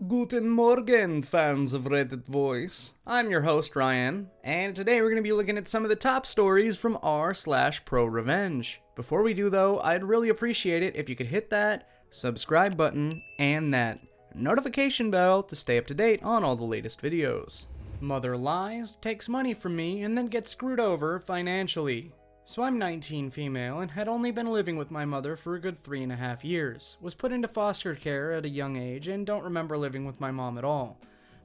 Guten Morgen, fans of Reddit Voice. I'm your host, Ryan, and today we're going to be looking at some of the top stories from r/ProRevenge. Before we do, though, I'd really appreciate it if you could hit that subscribe button and that notification bell to stay up to date on all the latest videos. Mother lies, takes money from me, and then gets screwed over financially. So I'm 19 female and had only been living with my mother for a good 3.5 years, was put into foster care at a young age and don't remember living with my mom at all.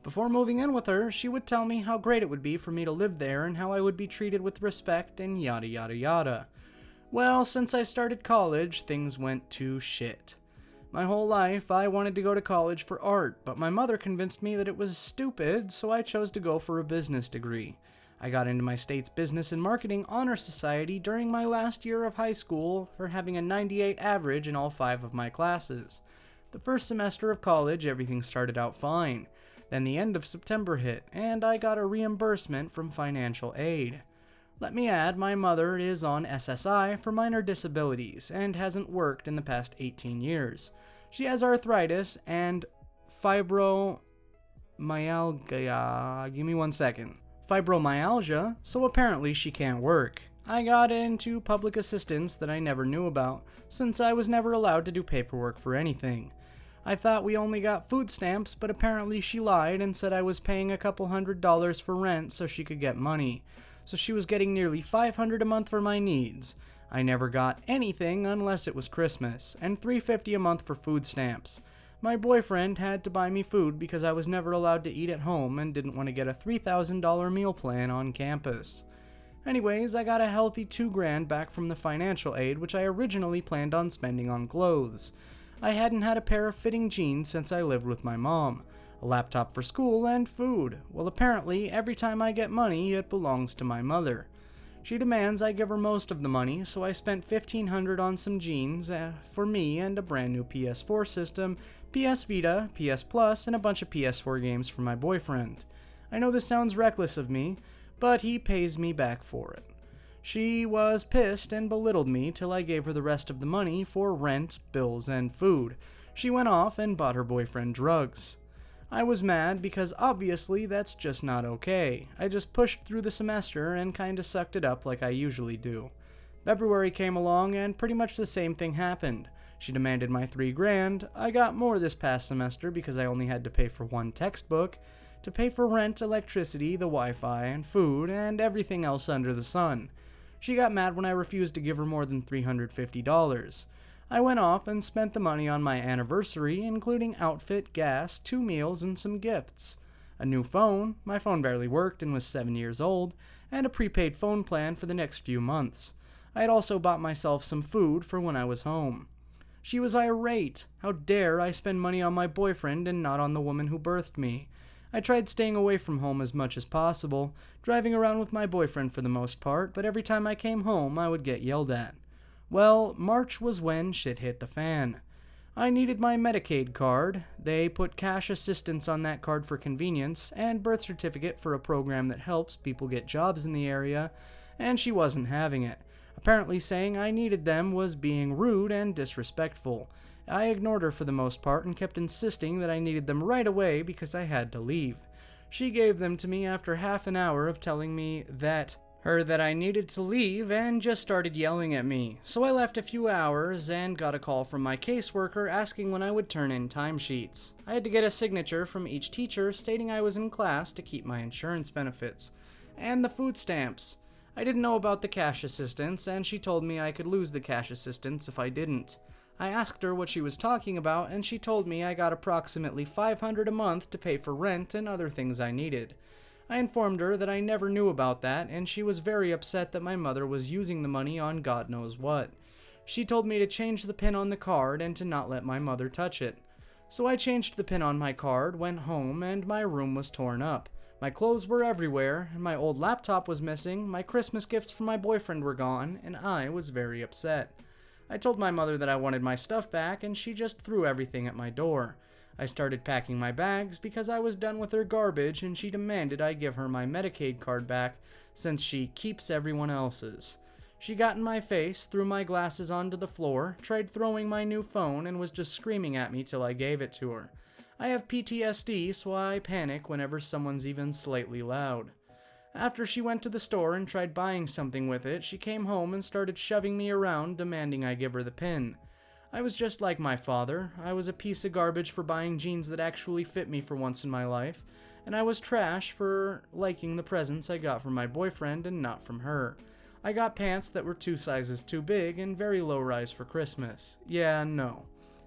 Before moving in with her, she would tell me how great it would be for me to live there and how I would be treated with respect and yada yada yada. Well, since I started college, things went to shit. My whole life, I wanted to go to college for art, but my mother convinced me that it was stupid, so I chose to go for a business degree. I got into my state's Business and Marketing Honor Society during my last year of high school for having a 98 average in all 5 of my classes. The first semester of college, everything started out fine. Then the end of September hit, and I got a reimbursement from financial aid. Let me add, my mother is on SSI for minor disabilities and hasn't worked in the past 18 years. She has arthritis and fibromyalgia. Give me 1 second. Fibromyalgia, so apparently she can't work. I got into public assistance that I never knew about, since I was never allowed to do paperwork for anything. I thought we only got food stamps, but apparently she lied and said I was paying a couple $100s for rent so she could get money. So she was getting nearly $500 a month for my needs. I never got anything unless it was Christmas, and $350 a month for food stamps. My boyfriend had to buy me food because I was never allowed to eat at home and didn't want to get a $3,000 meal plan on campus. Anyways, I got a healthy $2,000 back from the financial aid, which I originally planned on spending on clothes. I hadn't had a pair of fitting jeans since I lived with my mom, a laptop for school, and food. Well, apparently, every time I get money, it belongs to my mother. She demands I give her most of the money, so I spent $1,500 on some jeans for me and a brand new PS4 system, PS Vita, PS Plus, and a bunch of PS4 games for my boyfriend. I know this sounds reckless of me, but he pays me back for it. She was pissed and belittled me till I gave her the rest of the money for rent, bills, and food. She went off and bought her boyfriend drugs. I was mad because obviously that's just not okay. I just pushed through the semester and kinda sucked it up like I usually do. February came along and pretty much the same thing happened. She demanded my $3,000. I got more this past semester because I only had to pay for 1 textbook, to pay for rent, electricity, the Wi-Fi, and food, and everything else under the sun. She got mad when I refused to give her more than $350. I went off and spent the money on my anniversary, including outfit, gas, 2 meals, and some gifts. A new phone, my phone barely worked and was 7 years old, and a prepaid phone plan for the next few months. I had also bought myself some food for when I was home. She was irate. How dare I spend money on my boyfriend and not on the woman who birthed me? I tried staying away from home as much as possible, driving around with my boyfriend for the most part, but every time I came home I would get yelled at. Well, March was when shit hit the fan. I needed my Medicaid card. They put cash assistance on that card for convenience, and birth certificate for a program that helps people get jobs in the area, and she wasn't having it. Apparently saying I needed them was being rude and disrespectful. I ignored her for the most part and kept insisting that I needed them right away because I had to leave. She gave them to me after half an hour of telling me that I needed to leave and just started yelling at me. So I left a few hours and got a call from my caseworker asking when I would turn in timesheets. I had to get a signature from each teacher stating I was in class to keep my insurance benefits. And the food stamps. I didn't know about the cash assistance, and she told me I could lose the cash assistance if I didn't. I asked her what she was talking about, and she told me I got approximately $500 a month to pay for rent and other things I needed. I informed her that I never knew about that, and she was very upset that my mother was using the money on God knows what. She told me to change the pin on the card and to not let my mother touch it. So I changed the pin on my card, went home, and my room was torn up. My clothes were everywhere, and my old laptop was missing, my Christmas gifts from my boyfriend were gone, and I was very upset. I told my mother that I wanted my stuff back, and she just threw everything at my door. I started packing my bags because I was done with her garbage, and she demanded I give her my Medicaid card back since she keeps everyone else's. She got in my face, threw my glasses onto the floor, tried throwing my new phone, and was just screaming at me till I gave it to her. I have PTSD, so I panic whenever someone's even slightly loud. After she went to the store and tried buying something with it, she came home and started shoving me around, demanding I give her the pin. I was just like my father. I was a piece of garbage for buying jeans that actually fit me for once in my life, and I was trash for liking the presents I got from my boyfriend and not from her. I got pants that were 2 sizes too big and very low rise for Christmas. Yeah, no,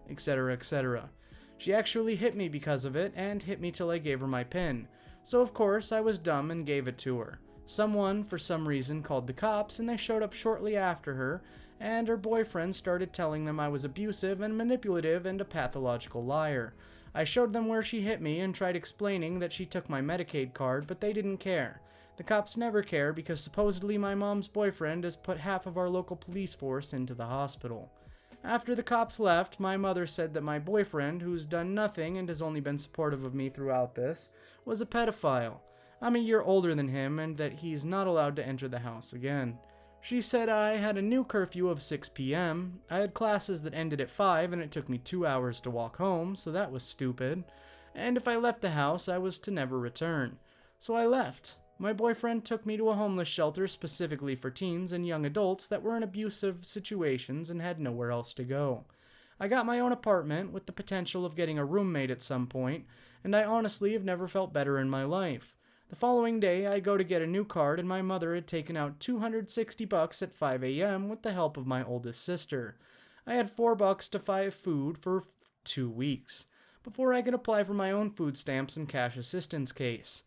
etc., etc. She actually hit me because of it, and hit me till I gave her my pin. So of course I was dumb and gave it to her. Someone, for some reason, called the cops, and they showed up shortly after her, and her boyfriend started telling them I was abusive and manipulative and a pathological liar. I showed them where she hit me and tried explaining that she took my Medicaid card, but they didn't care. The cops never care because supposedly my mom's boyfriend has put half of our local police force into the hospital. After the cops left, my mother said that my boyfriend, who's done nothing and has only been supportive of me throughout this, was a pedophile. I'm a year older than him and that he's not allowed to enter the house again. She said I had a new curfew of 6 p.m. I had classes that ended at 5 and it took me 2 hours to walk home, so that was stupid. And if I left the house, I was to never return. So I left. My boyfriend took me to a homeless shelter specifically for teens and young adults that were in abusive situations and had nowhere else to go. I got my own apartment with the potential of getting a roommate at some point, and I honestly have never felt better in my life. The following day, I go to get a new card and my mother had taken out $260 at 5 a.m. with the help of my oldest sister. I had $4 to buy food for 2 weeks, before I could apply for my own food stamps and cash assistance case.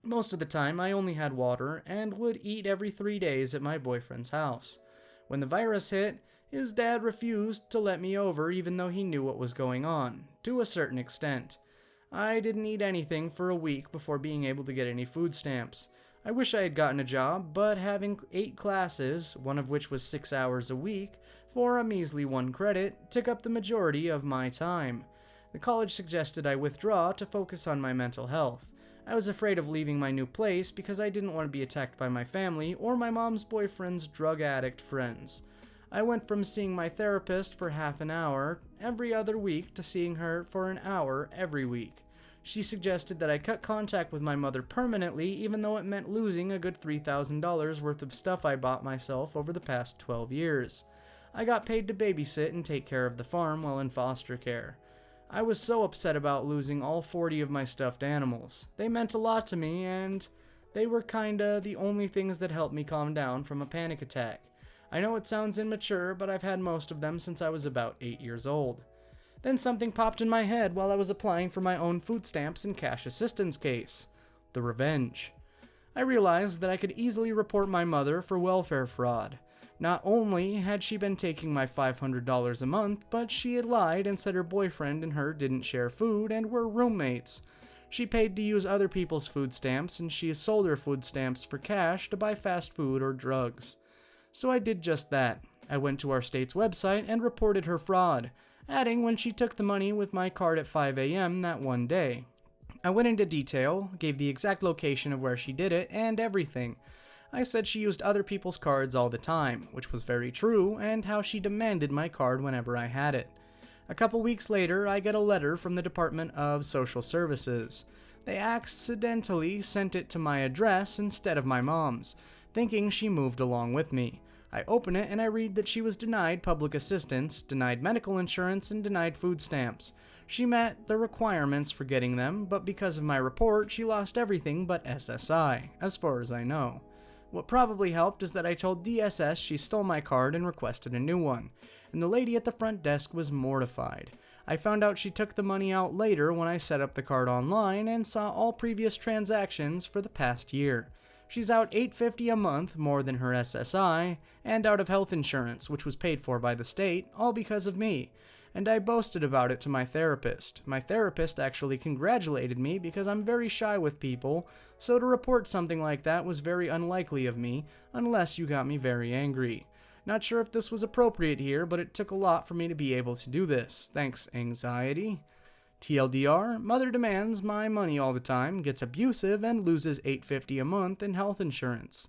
Most of the time, I only had water and would eat every 3 days at my boyfriend's house. When the virus hit, his dad refused to let me over even though he knew what was going on, to a certain extent. I didn't eat anything for a week before being able to get any food stamps. I wish I had gotten a job, but having 8 classes, one of which was 6 hours a week, for a measly 1 credit, took up the majority of my time. The college suggested I withdraw to focus on my mental health. I was afraid of leaving my new place because I didn't want to be attacked by my family or my mom's boyfriend's drug addict friends. I went from seeing my therapist for half an hour every other week to seeing her for an hour every week. She suggested that I cut contact with my mother permanently, even though it meant losing a good $3,000 worth of stuff I bought myself over the past 12 years. I got paid to babysit and take care of the farm while in foster care. I was so upset about losing all 40 of my stuffed animals. They meant a lot to me, and they were kinda the only things that helped me calm down from a panic attack. I know it sounds immature, but I've had most of them since I was about 8 years old. Then something popped in my head while I was applying for my own food stamps and cash assistance case. The revenge. I realized that I could easily report my mother for welfare fraud. Not only had she been taking my $500 a month, but she had lied and said her boyfriend and her didn't share food and were roommates. She paid to use other people's food stamps, and she sold her food stamps for cash to buy fast food or drugs. So I did just that. I went to our state's website and reported her fraud, adding when she took the money with my card at 5 a.m. that one day. I went into detail, gave the exact location of where she did it, and everything. I said she used other people's cards all the time, which was very true, and how she demanded my card whenever I had it. A couple weeks later, I get a letter from the Department of Social Services. They accidentally sent it to my address instead of my mom's, thinking she moved along with me. I open it and I read that she was denied public assistance, denied medical insurance, and denied food stamps. She met the requirements for getting them, but because of my report, she lost everything but SSI, as far as I know. What probably helped is that I told DSS she stole my card and requested a new one, and the lady at the front desk was mortified. I found out she took the money out later when I set up the card online and saw all previous transactions for the past year. She's out $850 a month more than her SSI, and out of health insurance, which was paid for by the state, all because of me. And I boasted about it to my therapist. My therapist actually congratulated me because I'm very shy with people, so to report something like that was very unlikely of me, unless you got me very angry. Not sure if this was appropriate here, but it took a lot for me to be able to do this. Thanks, anxiety. TLDR, mother demands my money all the time, gets abusive, and loses $850 a month in health insurance.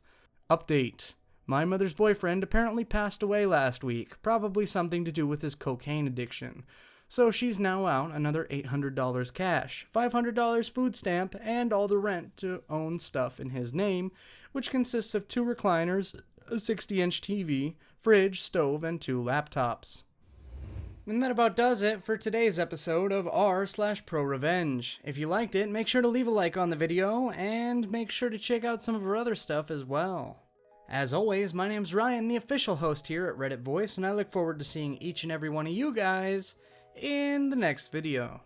Update. My mother's boyfriend apparently passed away last week, probably something to do with his cocaine addiction. So she's now out another $800 cash, $500 food stamp, and all the rent to own stuff in his name, which consists of 2 recliners, a 60-inch TV, fridge, stove, and 2 laptops. And that about does it for today's episode of r/ProRevenge. If you liked it, make sure to leave a like on the video, and make sure to check out some of her other stuff as well. As always, my name's Ryan, the official host here at Reddit Voice, and I look forward to seeing each and every one of you guys in the next video.